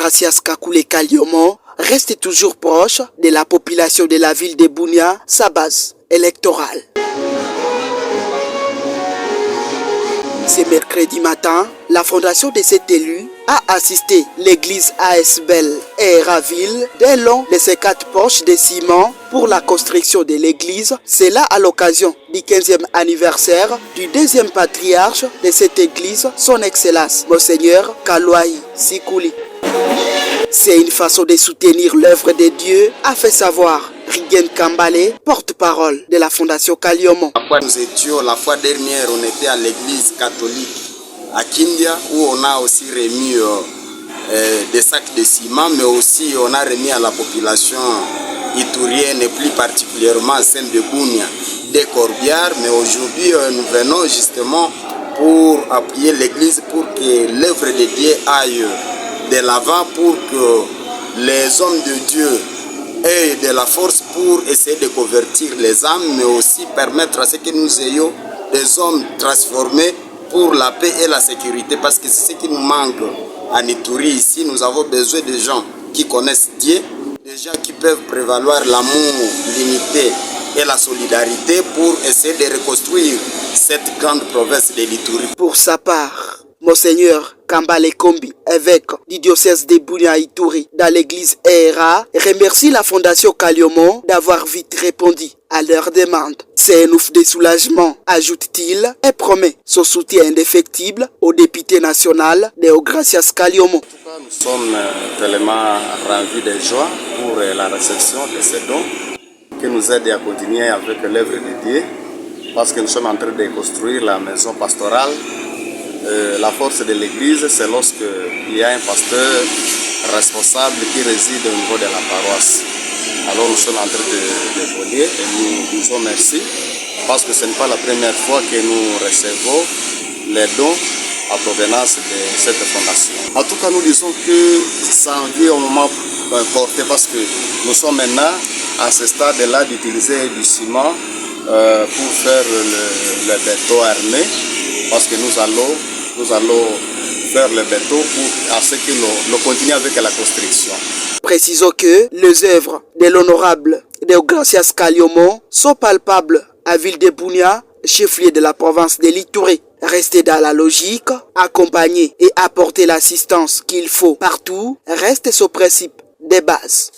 Gracias Kakule Kaliomo reste toujours proche de la population de la ville de Bunia, sa base électorale. Ce mercredi matin, la fondation de cet élu a assisté l'église ASBEL et Raville d'un long de ses 4 poches de ciment pour la construction de l'église. C'est là à l'occasion du 15e anniversaire du deuxième patriarche de cette église, son Excellence, Monseigneur Kalwai Sikuli. C'est une façon de soutenir l'œuvre de Dieu, a fait savoir Rigen Kambale, porte-parole de la Fondation Kaliomo. Nous étions la fois dernière, on était à l'église catholique à Kindia où on a aussi remis des sacs de ciment, mais aussi on a remis à la population itourienne et plus particulièrement celle de Bunia des corbières. Mais aujourd'hui nous venons justement pour appuyer l'église pour que l'œuvre de Dieu aille de l'avant, pour que les hommes de Dieu aient de la force pour essayer de convertir les âmes, mais aussi permettre à ce que nous ayons des hommes transformés pour la paix et la sécurité, parce que c'est ce qui nous manque en Ituri. Ici, nous avons besoin de gens qui connaissent Dieu, des gens qui peuvent prévaloir l'amour, l'unité et la solidarité pour essayer de reconstruire cette grande province de l'Ituri. Pour sa part, Monseigneur Kambale Kombi, évêque du diocèse de Bunia Ituri dans l'église ERA, remercie la Fondation Kaliomo d'avoir vite répondu à leurs demandes. C'est un ouf de soulagement, ajoute-t-il, et promet son soutien indéfectible au député national Deogracias Kaliomo. Nous sommes tellement ravis de joie pour la réception de ces dons qui nous aident à continuer avec l'œuvre de Dieu, parce que nous sommes en train de construire la maison pastorale. La force de l'église, c'est lorsque il y a un pasteur responsable qui réside au niveau de la paroisse. Alors nous sommes en train de voler et nous disons merci, parce que ce n'est pas la première fois que nous recevons les dons à provenance de cette fondation. En tout cas, nous disons que ça en vient au moment porté, parce que nous sommes maintenant à ce stade-là d'utiliser du ciment pour faire le béton armé, parce que nous allons faire le béton pour à ce que nous continuions avec la construction. Précisons que les œuvres de l'honorable Deogracias Kaliomo sont palpables à Ville de Bunia, chef-lieu de la province de l'Ituri. Rester dans la logique, accompagner et apporter l'assistance qu'il faut partout reste son principe de base.